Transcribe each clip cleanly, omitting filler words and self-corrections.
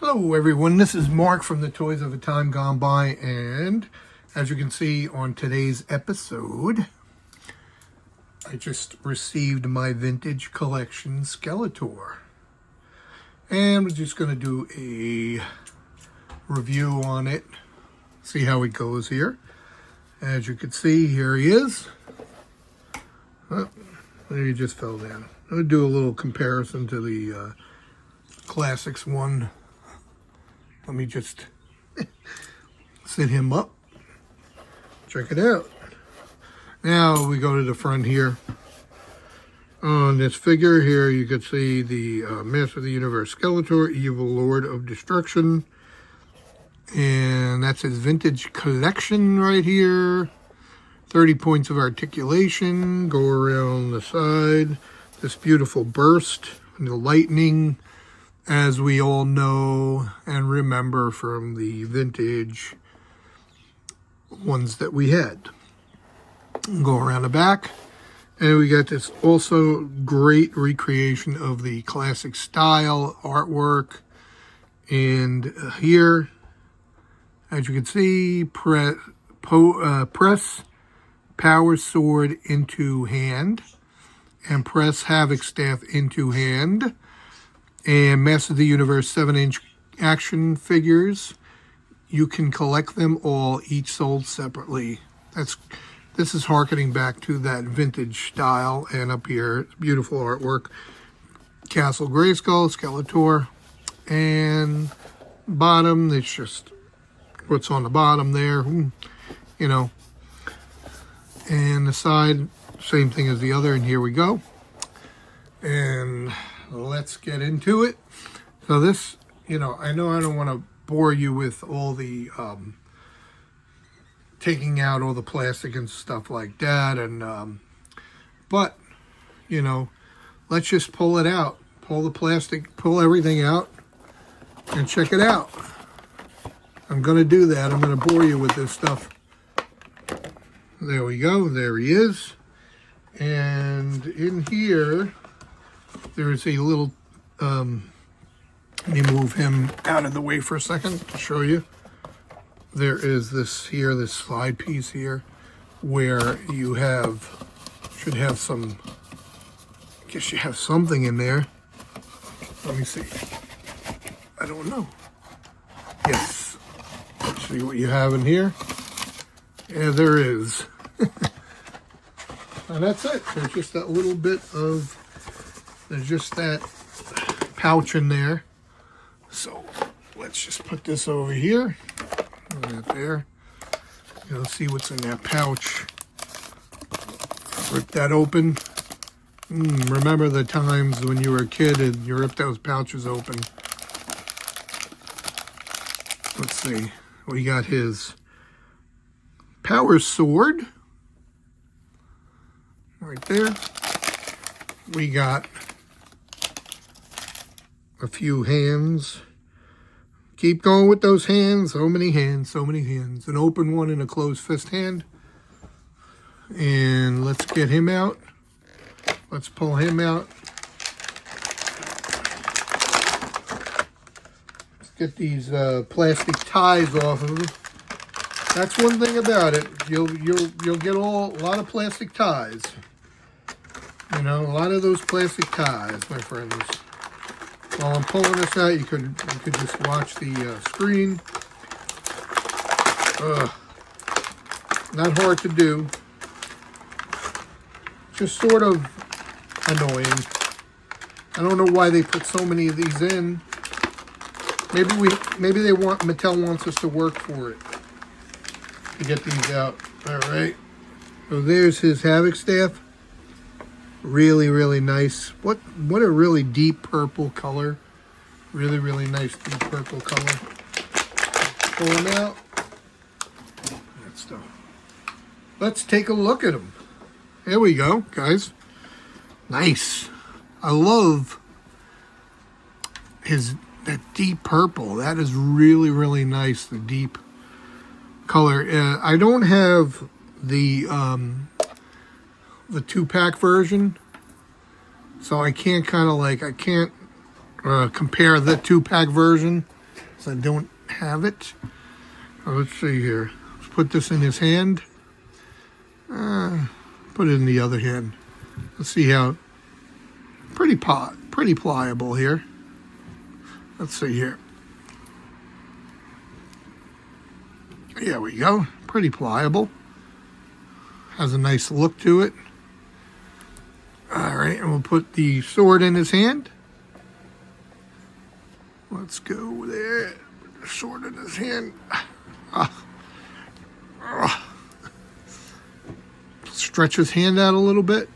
Hello everyone, this is Mark from the Toys of a Time Gone By, and as you can see on today's episode, I just received my vintage collection Skeletor. And we're just going to do a review on it, see how it goes here. As you can see, here he is. Oh, there he just fell down. I'm going to do a little comparison to the Classics one. Let me just sit him up. Check it out. Now we go to the front here. On this figure here, you can see the Master of the Universe Skeletor, Evil Lord of Destruction. And that's his vintage collection right here. 30 points of articulation. Go around the side. This beautiful burst. And the lightning, as we all know and remember from the vintage ones that we had. Go around the back. And we got this also great recreation of the classic style artwork. And here, as you can see, press power sword into hand. And press havoc staff into hand. And Master of the Universe 7-inch action figures. You can collect them all, each sold separately. This is harkening back to that vintage style. And up here, beautiful artwork. Castle Grayskull, Skeletor. And bottom, it's just what's on the bottom there. You know. And the side, same thing as the other. And here we go. And let's get into it. So this, I know I don't want to bore you with all the taking out all the plastic and stuff like that, and but let's just pull it out, pull the plastic, pull everything out, and check it out. I'm gonna do that. I'm gonna bore you with this stuff. There we go. There he is. And in here, there's a little, let me move him out of the way for a second to show you. There is this here, this slide piece here, where you should have some, I guess you have something in there. Let me see. I don't know. Yes. Let's see what you have in here. Yeah, there is. And that's it. There's just that little bit of, there's just that pouch in there. So let's just put this over here. Right there. You'll see what's in that pouch. Rip that open. Remember the times when you were a kid and you ripped those pouches open. Let's see. We got his power sword. Right there. We got a few hands. Keep going with those hands. So many hands, so many hands. An open one and a closed fist hand. And let's get him out. Let's pull him out. Let's get these plastic ties off of him. That's one thing about it. You'll get a lot of plastic ties. A lot of those plastic ties, my friends. While I'm pulling this out, you could just watch the screen. Not hard to do. Just sort of annoying. I don't know why they put so many of these in. Maybe Mattel wants us to work for it to get these out. All right. So there's his havoc staff. Really, really nice. What a really deep purple color. Really, really nice deep purple color. Pull them out. That stuff. Let's take a look at them. There we go, guys. Nice. I love that deep purple. That is really, really nice. The deep color. I don't have the 2-pack version, so I can't compare the 2-pack version because I don't have it. Let's see here. Let's put this in his hand. Put it in the other hand. Let's see how pretty pliable here. Let's see here. There we go. Pretty pliable. Has a nice look to it. All right, and we'll put the sword in his hand. Let's go there. Put the sword in his hand. Stretch his hand out a little bit.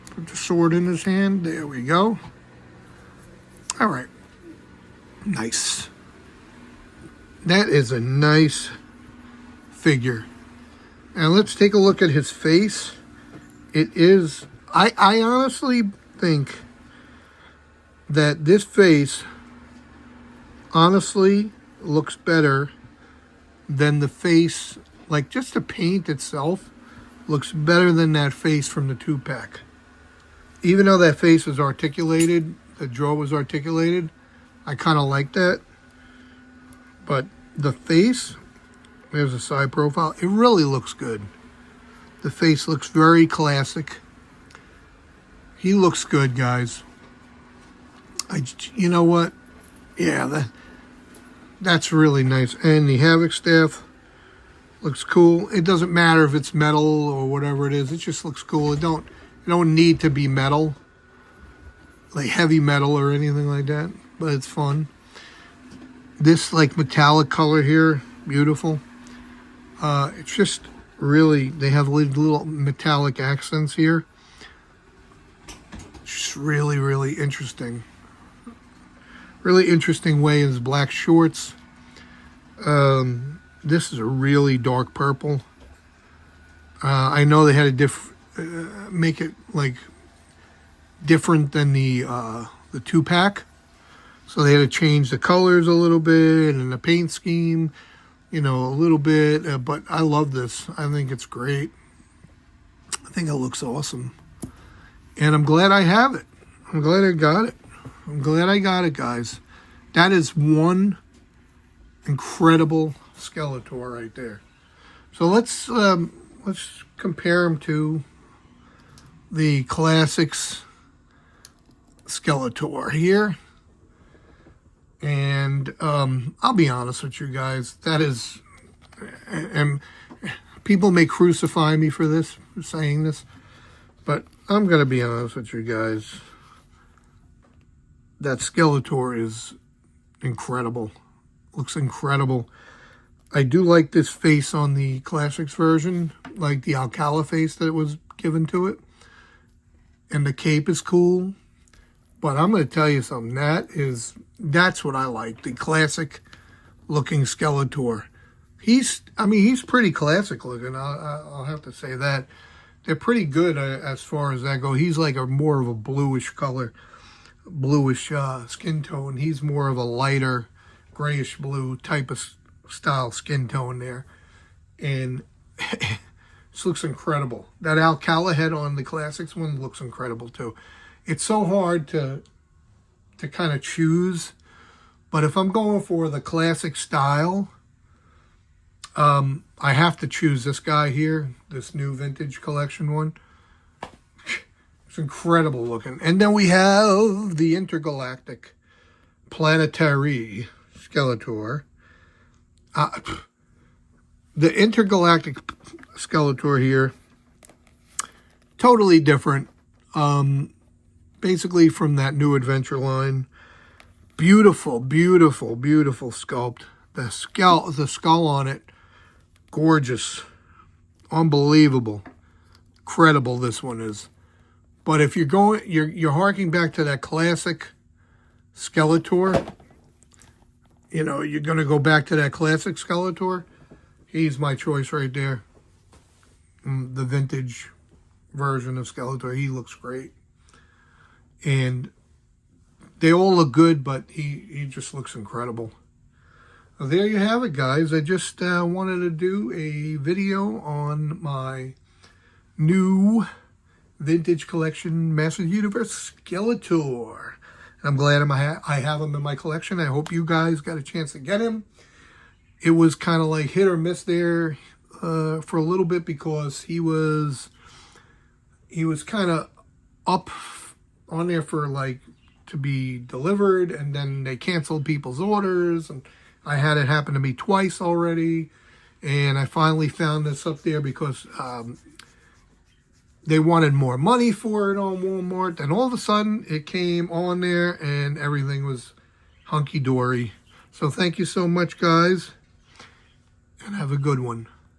Put the sword in his hand. There we go. All right. Nice. That is a nice figure. Now let's take a look at his face. It is, I honestly think that this face honestly looks better than the face, like just the paint itself looks better than that face from the 2-pack. Even though that face was articulated, the jaw was articulated, I kind of like that. But the face, there's a side profile, it really looks good. The face looks very classic. He looks good, guys. You know what? Yeah, that's really nice. And the Havoc staff looks cool. It doesn't matter if it's metal or whatever it is. It just looks cool. It don't need to be metal, like heavy metal or anything like that. But it's fun. This like metallic color here, beautiful. It's just really, they have little metallic accents here. Just really, really interesting. Really interesting way in his black shorts. This is a really dark purple. I know they had to make it like different than the 2-pack. So they had to change the colors a little bit and the paint scheme, you know, a little bit. But I love this. I think it's great. I think it looks awesome. And I'm glad I have it. I'm glad I got it. I'm glad I got it, guys. That is one incredible Skeletor right there. So let's compare him to the Classics Skeletor here. And I'll be honest with you guys, that is, and people may crucify me for this, for saying this, but I'm going to be honest with you guys. That Skeletor is incredible. Looks incredible. I do like this face on the Classics version, like the Alcala face that was given to it. And the cape is cool. But I'm going to tell you something. That's what I like. The classic looking Skeletor. He's pretty classic looking. I'll have to say that. They're pretty good as far as that goes. He's like more of a bluish color, bluish skin tone. He's more of a lighter grayish blue type of style skin tone there. And this looks incredible. That Alcala head on the Classics one looks incredible too. It's so hard to kind of choose, but if I'm going for the classic style, I have to choose this guy here, this new vintage collection one. It's incredible looking. And then we have the intergalactic planetary Skeletor. The intergalactic Skeletor here, totally different. Basically from that new adventure line. Beautiful, beautiful, beautiful sculpt. The skull on it, gorgeous, unbelievable, incredible. This one is. But if you're harking back to that classic Skeletor, you know, you're going to go back to that classic Skeletor. He's my choice right there. The vintage version of Skeletor. He looks great. And they all look good, but he just looks incredible. Well, there you have it, guys. I just wanted to do a video on my new vintage collection Masters Universe Skeletor. I'm glad I have him in my collection. I hope you guys got a chance to get him. It was kind of like hit or miss there for a little bit because he was kind of up on there for like to be delivered, and then they canceled people's orders, and I had it happen to me twice already, and I finally found this up there because they wanted more money for it on Walmart, and all of a sudden it came on there and everything was hunky-dory. So thank you so much, guys, and have a good one.